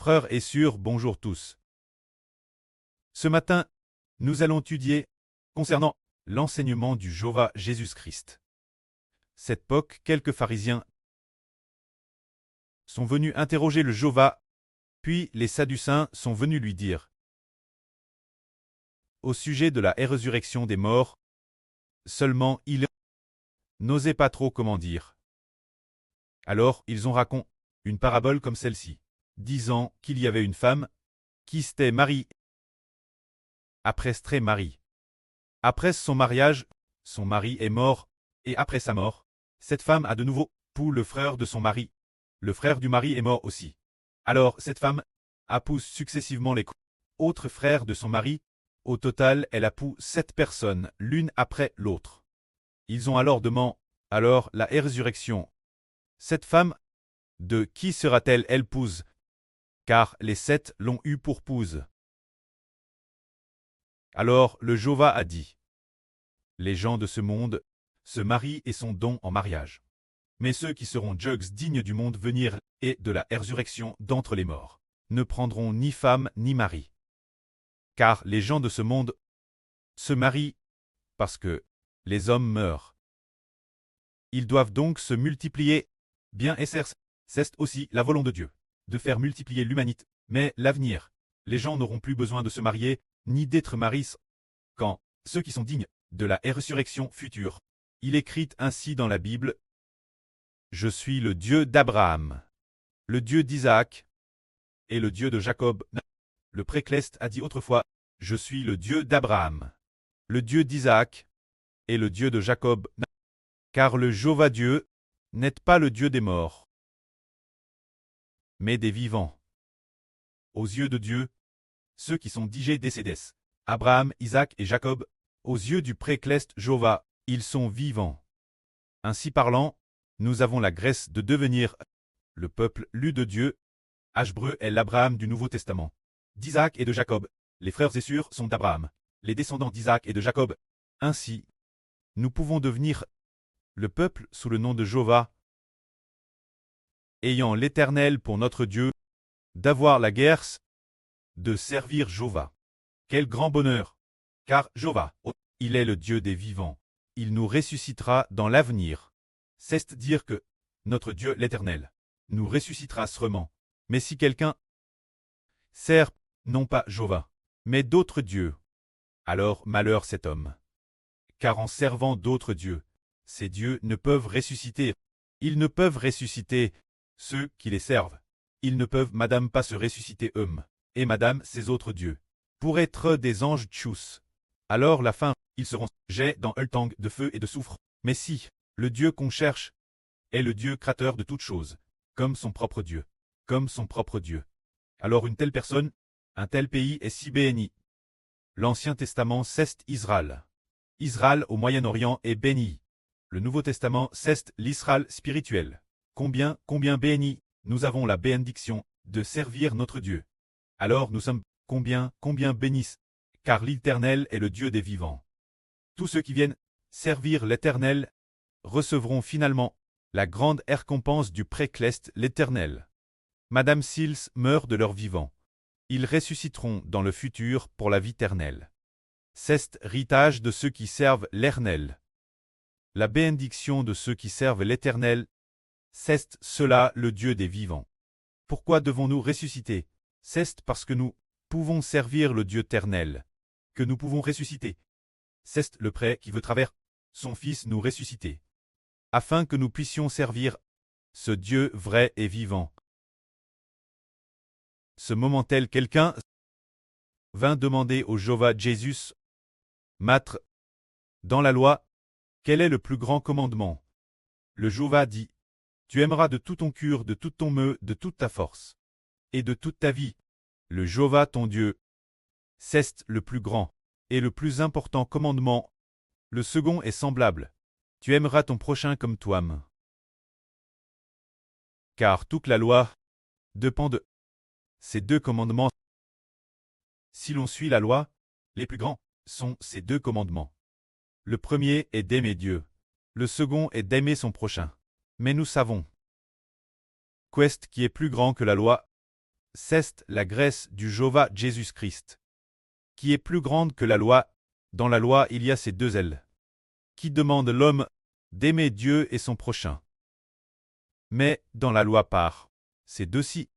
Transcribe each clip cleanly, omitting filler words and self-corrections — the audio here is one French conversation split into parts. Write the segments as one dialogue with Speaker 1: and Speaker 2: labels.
Speaker 1: Frères et sœurs, bonjour tous. Ce matin, nous allons étudier concernant l'enseignement du Jéhovah Jésus-Christ. Cette époque, quelques pharisiens sont venus interroger le Jéhovah, puis les Sadducéens sont venus lui dire au sujet de la résurrection des morts, seulement ils n'osaient pas trop comment dire. Alors ils ont raconté une parabole comme celle-ci, disant qu'il y avait une femme qui s'était mariée après Marie. Après son mariage, son mari est mort, et après sa mort, cette femme a de nouveau épousé le frère de son mari. Le frère du mari est mort aussi. Alors cette femme épouse successivement les autres frères de son mari. Au total, elle épouse 7 personnes, l'une après l'autre. Ils ont alors demandé, alors la résurrection. Cette femme, de qui sera-t-elle épouse? Car les 7 l'ont eue pour épouse. Alors le Jéhovah a dit, les gens de ce monde se marient et sont dons en mariage. Mais ceux qui seront juges dignes du monde venir et de la résurrection d'entre les morts ne prendront ni femme ni mari. Car les gens de ce monde se marient parce que les hommes meurent. Ils doivent donc se multiplier, bien et certes, c'est aussi la volonté de Dieu, de faire multiplier l'humanité. Mais l'avenir, les gens n'auront plus besoin de se marier, ni d'être mariés, quand ceux qui sont dignes de la résurrection future. Il écrit ainsi dans la Bible, je suis le Dieu d'Abraham, le Dieu d'Isaac et le Dieu de Jacob. Le Précleste a dit autrefois, je suis le Dieu d'Abraham, le Dieu d'Isaac et le Dieu de Jacob. Car le Jéhovah Dieu n'est pas le Dieu des morts, mais des vivants. Aux yeux de Dieu, ceux qui sont digés décédés, Abraham, Isaac et Jacob, aux yeux du Précleste Jéhovah, ils sont vivants. Ainsi parlant, nous avons la grâce de devenir le peuple lu de Dieu. Hébreu est l'Abraham du Nouveau Testament, d'Isaac et de Jacob. Les frères et sœurs sont d'Abraham, les descendants d'Isaac et de Jacob. Ainsi, nous pouvons devenir le peuple sous le nom de Jéhovah, ayant l'Éternel pour notre Dieu, d'avoir la guerre, de servir Jéhovah. Quel grand bonheur! Car Jéhovah, il est le Dieu des vivants. Il nous ressuscitera dans l'avenir. C'est dire que notre Dieu l'Éternel nous ressuscitera sûrement. Mais si quelqu'un sert non pas Jéhovah, mais d'autres dieux, alors malheur cet homme. Car en servant d'autres dieux, ces dieux ne peuvent ressusciter. Ils ne peuvent ressusciter ceux qui les servent. Ils ne peuvent madame pas se ressusciter eux-mêmes, et madame ces autres dieux. Pour être des anges tchous. Alors la fin, ils seront jets dans un tang de feu et de soufre. Mais si le Dieu qu'on cherche est le Dieu créateur de toutes choses, comme son propre Dieu, alors une telle personne, un tel pays est si béni. L'Ancien Testament c'est Israël. Israël au Moyen-Orient est béni. Le Nouveau Testament c'est l'Israël spirituel. Combien béni, nous avons la bénédiction de servir notre Dieu. Alors nous sommes combien bénis, car l'Éternel est le Dieu des vivants. Tous ceux qui viennent servir l'Éternel recevront finalement la grande récompense du Précleste l'Éternel. Madame Sils meurt de leur vivant. Ils ressusciteront dans le futur pour la vie éternelle. C'est l'héritage de ceux qui servent l'Éternel. La bénédiction de ceux qui servent l'Éternel, c'est cela le Dieu des vivants. Pourquoi devons-nous ressusciter? C'est parce que nous pouvons servir le Dieu éternel, que nous pouvons ressusciter. C'est le prêt qui veut travers son Fils nous ressusciter, afin que nous puissions servir ce Dieu vrai et vivant. Ce moment tel quelqu'un vint demander au Jéhovah Jésus, Maître, dans la loi, quel est le plus grand commandement? Le Jéhovah dit, tu aimeras de tout ton cœur, de tout ton meu, de toute ta force, et de toute ta vie, le Jéhovah ton Dieu. C'est le plus grand et le plus important commandement. Le second est semblable. Tu aimeras ton prochain comme toi-même. Car toute la loi dépend de ces 2 commandements. Si l'on suit la loi, les plus grands sont ces 2 commandements. Le premier est d'aimer Dieu. Le second est d'aimer son prochain. Mais nous savons qu'est-ce qui est plus grand que la loi? c'est la grâce du Jéhovah Jésus-Christ, qui est plus grande que la loi. Dans la loi, il y a ces deux ailes, qui demandent l'homme d'aimer Dieu et son prochain. Mais dans la loi par ces deux-ci,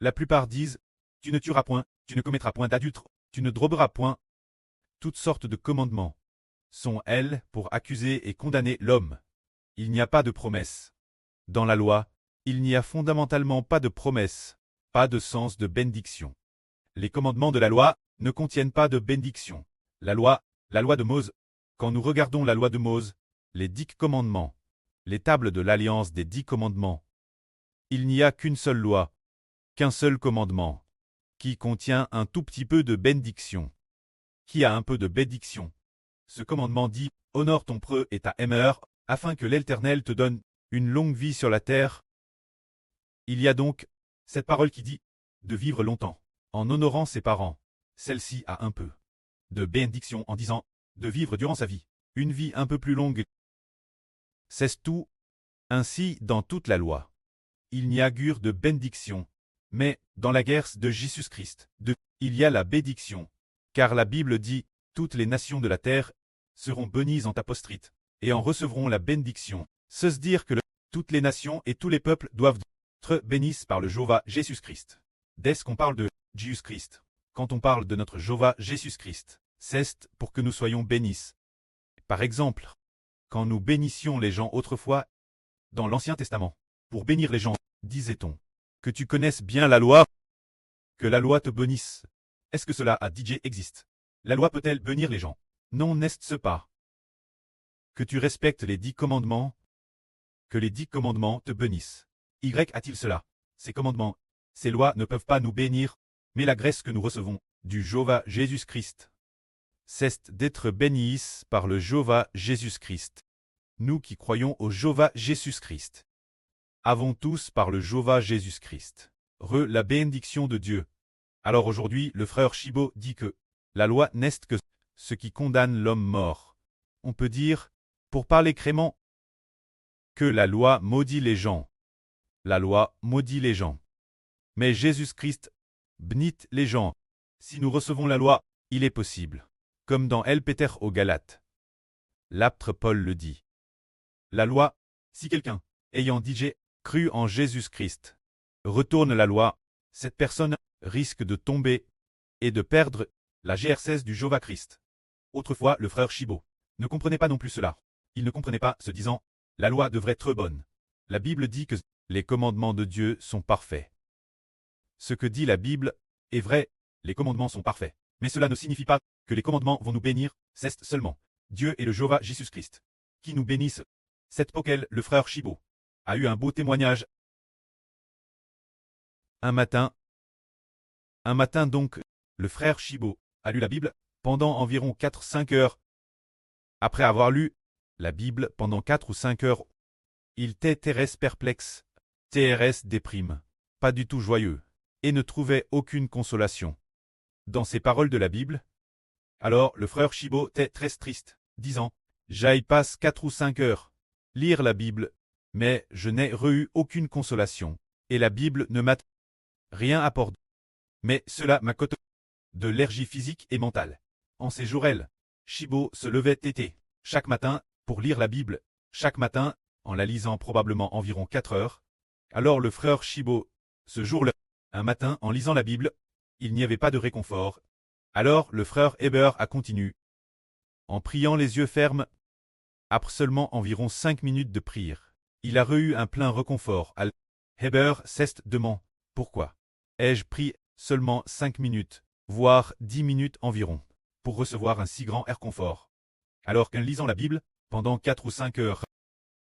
Speaker 1: la plupart disent « Tu ne tueras point, tu ne commettras point d'adultère, tu ne drogueras point ». Toutes sortes de commandements sont, elles, pour accuser et condamner l'homme. Il n'y a pas de promesse. Dans la loi, il n'y a fondamentalement pas de promesse, pas de sens de bénédiction. Les commandements de la loi ne contiennent pas de bénédiction. La loi de Mose. Quand nous regardons la loi de Mose, les 10 commandements, les tables de l'alliance des 10 commandements, il n'y a qu'une seule loi, qu'un seul commandement, qui contient un tout petit peu de bénédiction. Qui a un peu de bénédiction? Ce commandement dit « Honore ton preux et ta aimeur, afin que l'Éternel te donne une longue vie sur la terre. » Il y a donc cette parole qui dit de vivre longtemps, en honorant ses parents. Celle-ci a un peu de bénédiction en disant de vivre durant sa vie, une vie un peu plus longue. C'est tout. Ainsi dans toute la loi. Il n'y a guère de bénédiction, mais dans la guerre de Jésus-Christ, il y a la bénédiction. Car la Bible dit « Toutes les nations de la terre seront bénies en ta postérité, et en recevront la bénédiction. » C'est dire que toutes les nations et tous les peuples doivent être bénis par le Jéhovah Jésus-Christ. Dès qu'on parle de Jésus-Christ, quand on parle de notre Jéhovah Jésus-Christ, c'est pour que nous soyons bénis. Par exemple, quand nous bénissions les gens autrefois, dans l'Ancien Testament, pour bénir les gens, disait-on que tu connaisses bien la loi, que la loi te bénisse. Est-ce que cela a DJ existe? La loi peut-elle bénir les gens? Non, n'est-ce pas? Que tu respectes les 10 commandements? Que les 10 commandements te bénissent. Y a-t-il cela? Ces commandements, ces lois ne peuvent pas nous bénir, mais la grâce que nous recevons du Jéhovah Jésus-Christ, c'est d'être bénis par le Jéhovah Jésus-Christ. Nous qui croyons au Jéhovah Jésus-Christ, avons tous par le Jéhovah Jésus-Christ la bénédiction de Dieu. Alors aujourd'hui, le frère Chibo dit que la loi n'est que ce qui condamne l'homme mort. On peut dire, pour parler crément, que la loi maudit les gens. La loi maudit les gens. Mais Jésus-Christ bénit les gens. Si nous recevons la loi, il est possible. Comme dans El Péter aux Galates. L'apôtre Paul le dit. La loi, si quelqu'un, ayant déjà cru en Jésus-Christ, retourne la loi, cette personne risque de tomber et de perdre la GR16 du Jéhovah Christ. Autrefois, le frère Chibo ne comprenait pas non plus cela. Il ne comprenait pas, se disant, la loi devrait être bonne. La Bible dit que les commandements de Dieu sont parfaits. Ce que dit la Bible est vrai, les commandements sont parfaits. Mais cela ne signifie pas que les commandements vont nous bénir, c'est seulement Dieu et le Jéhovah Jésus-Christ qui nous bénissent. C'est auquel le frère Chibo a eu un beau témoignage. Un matin donc, le frère Chibo a lu la Bible pendant environ 4-5 heures. Après avoir lu la Bible pendant 4 ou 5 heures, il était TRS perplexe, TRS déprime, pas du tout joyeux, et ne trouvait aucune consolation dans ces paroles de la Bible. Alors le frère Chibo était très triste, disant « J'aille passe 4 ou 5 heures lire la Bible, mais je n'ai eu aucune consolation, et la Bible ne m'a rien apporté. Mais cela m'a coûté de l'énergie physique et mentale. » En ces jours-là, Chibo se levait tété chaque matin pour lire la Bible, chaque matin, en la lisant probablement environ 4 heures. Alors le frère Chibo, ce jour-là, un matin en lisant la Bible, il n'y avait pas de réconfort. Alors le frère Heber a continué, en priant les yeux fermes. Après seulement environ 5 minutes de prière, il a eu un plein réconfort. Heber s'est demandé pourquoi ai-je pris seulement 5 minutes, voire 10 minutes environ, pour recevoir un si grand réconfort, alors qu'en lisant la Bible, pendant 4 ou 5 heures,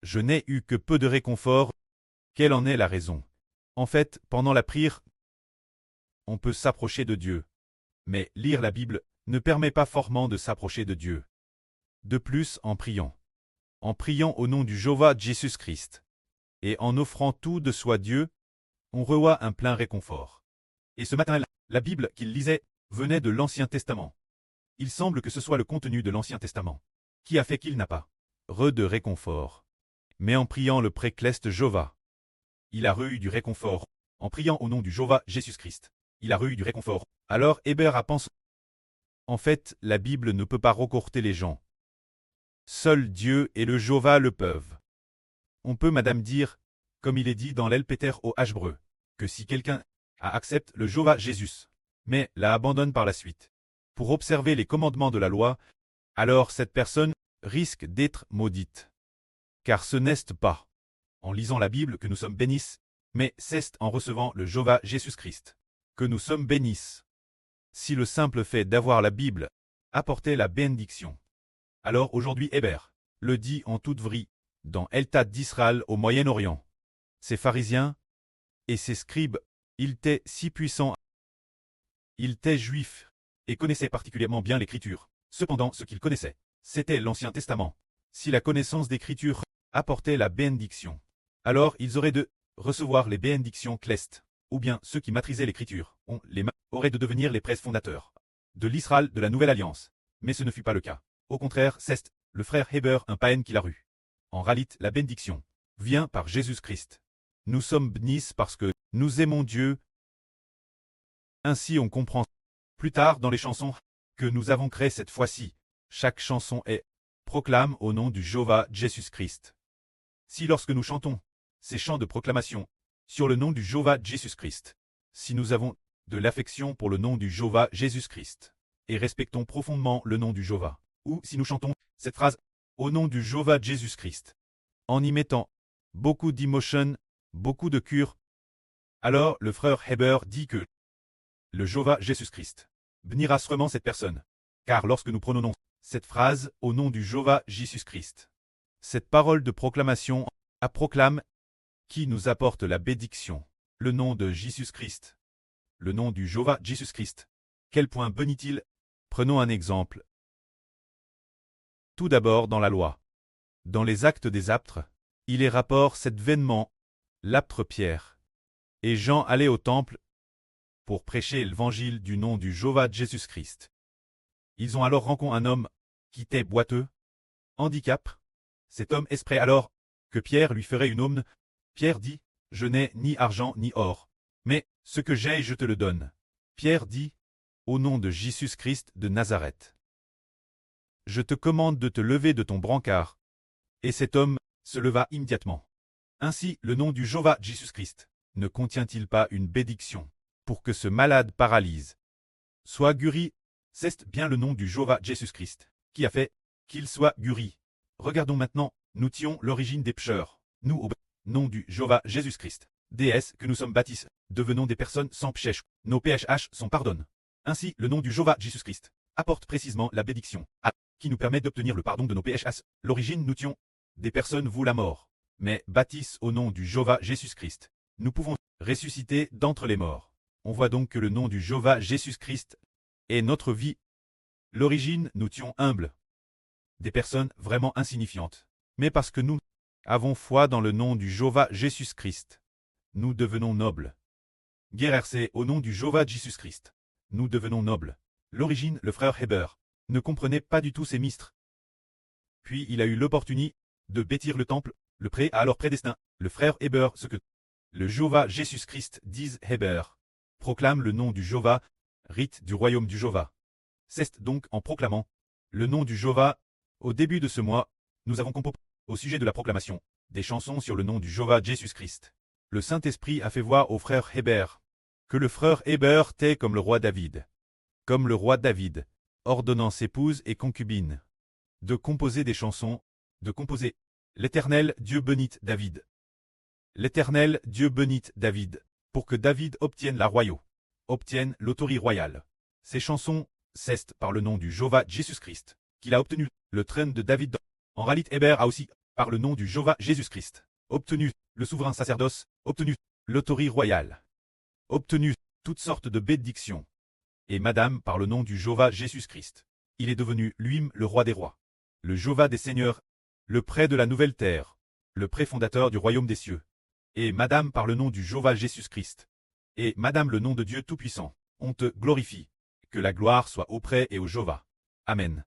Speaker 1: je n'ai eu que peu de réconfort. Quelle en est la raison? En fait, pendant la prière, on peut s'approcher de Dieu. Mais lire la Bible ne permet pas fortement de s'approcher de Dieu. De plus, en priant au nom du Jéhovah Jésus-Christ, et en offrant tout de soi à Dieu, on reçoit un plein réconfort. Et ce matin-là, la Bible qu'il lisait venait de l'Ancien Testament. Il semble que ce soit le contenu de l'Ancien Testament qui a fait qu'il n'a pas de réconfort. Mais en priant le précleste Jéhovah, il a eu du réconfort en priant au nom du Jéhovah Jésus-Christ. Il a eu du réconfort. Alors Hébert a pensé. En fait, la Bible ne peut pas recorter les gens. Seul Dieu et le Jéhovah le peuvent. On peut madame dire, comme il est dit dans l'Elpeter au Hébreu, que si quelqu'un accepte le Jéhovah Jésus, mais la abandonne par la suite, pour observer les commandements de la loi, alors cette personne risque d'être maudite. Car ce n'est pas en lisant la Bible que nous sommes bénis, mais c'est en recevant le Jéhovah Jésus-Christ que nous sommes bénis. Si le simple fait d'avoir la Bible apportait la bénédiction, alors aujourd'hui Hébert le dit en toute vraie, dans Eltat d'Israël au Moyen-Orient. Ces pharisiens et ces scribes, ils étaient si puissants, ils étaient juifs et connaissaient particulièrement bien l'Écriture. Cependant, ce qu'ils connaissaient, c'était l'Ancien Testament. Si la connaissance d'Écriture apportait la bénédiction, alors ils auraient de recevoir les bénédictions clestes, ou bien ceux qui maîtrisaient l'Écriture, auraient de devenir les prêtres fondateurs de l'Israël de la Nouvelle Alliance. Mais ce ne fut pas le cas. Au contraire, c'est le frère Hébert un païen qui l'a eu. En réalité, la bénédiction vient par Jésus-Christ. Nous sommes bénis parce que nous aimons Dieu. Ainsi on comprend plus tard dans les chansons que nous avons créées cette fois-ci. Chaque chanson est proclame au nom du Jéhovah Jésus-Christ. Si lorsque nous chantons ces chants de proclamation sur le nom du Jéhovah Jésus-Christ, si nous avons de l'affection pour le nom du Jéhovah Jésus-Christ et respectons profondément le nom du Jéhovah, ou si nous chantons cette phrase au nom du Jéhovah Jésus-Christ, en y mettant beaucoup d'émotion, beaucoup de cure, alors le frère Hébert dit que le Jéhovah Jésus-Christ bénira sûrement cette personne. Car lorsque nous prononçons cette phrase au nom du Jéhovah Jésus-Christ, cette parole de proclamation proclame qui nous apporte la bénédiction, le nom de Jésus-Christ, le nom du Jéhovah Jésus-Christ. Quel point bénit-il? Prenons un exemple. Tout d'abord dans la loi. Dans les actes des apôtres, il est rapport cet événement, l'apôtre Pierre et Jean allaient au temple pour prêcher l'évangile du nom du Jéhovah Jésus-Christ. Ils ont alors rencontré un homme qui était boiteux, handicap. Cet homme espérait alors que Pierre lui ferait une aumône. Pierre dit, « Je n'ai ni argent ni or, mais ce que j'ai je te le donne. » Pierre dit, « Au nom de Jésus-Christ de Nazareth, je te commande de te lever de ton brancard. » Et cet homme se leva immédiatement. Ainsi, le nom du Jéhovah Jésus-Christ ne contient-il pas une bénédiction pour que ce malade paralyse soit guéri? C'est bien le nom du Jéhovah Jésus-Christ qui a fait qu'il soit guéri. Regardons maintenant, nous tirons l'origine des pécheurs. Nous, au nom du Jéhovah Jésus-Christ, déesse que nous sommes baptisés, devenons des personnes sans péché. Nos péchés sont pardonnés. Ainsi, le nom du Jéhovah Jésus-Christ apporte précisément la bénédiction qui nous permet d'obtenir le pardon de nos péchés. L'origine, nous tions des personnes vouent la mort, mais baptisent au nom du Jéhovah Jésus-Christ. Nous pouvons ressusciter d'entre les morts. On voit donc que le nom du Jéhovah Jésus-Christ est notre vie. L'origine, nous tions humbles, des personnes vraiment insignifiantes. Mais parce que nous avons foi dans le nom du Jéhovah Jésus-Christ, nous devenons nobles. Guerrercé au nom du Jéhovah Jésus-Christ, nous devenons nobles. L'origine, le frère Hébert ne comprenait pas du tout ces mystres. Puis il a eu l'opportunité de bâtir le temple, le pré a alors prédestiné. Le frère Hébert, ce que le Jéhovah Jésus-Christ dise Hébert, proclame le nom du Jéhovah, rite du royaume du Jéhovah. C'est donc en proclamant le nom du Jéhovah, au début de ce mois, nous avons composé au sujet de la proclamation des chansons sur le nom du Jéhovah Jésus-Christ. Le Saint-Esprit a fait voir au frère Hébert que le frère Hébert était comme le roi David. Comme le roi David, ordonnant ses épouses et concubines de composer des chansons, de composer « L'Éternel Dieu bénit David. L'Éternel Dieu bénit David, pour que David obtienne la royauté, obtienne l'autorité royale. » Ces chansons, c'est par le nom du Jéhovah Jésus-Christ qu'il a obtenu le trône de David. En réalité, Hébert a aussi, par le nom du Jéhovah Jésus-Christ, obtenu le souverain sacerdoce, obtenu l'autorité royale, obtenu toutes sortes de bénédictions. Et madame, par le nom du Jéhovah Jésus-Christ, il est devenu lui-même le roi des rois, le Jéhovah des seigneurs, le prêtre de la nouvelle terre, le préfondateur du royaume des cieux. Et madame, par le nom du Jéhovah Jésus-Christ, et madame, le nom de Dieu Tout-Puissant, on te glorifie. Que la gloire soit auprès et au Jéhovah. Amen.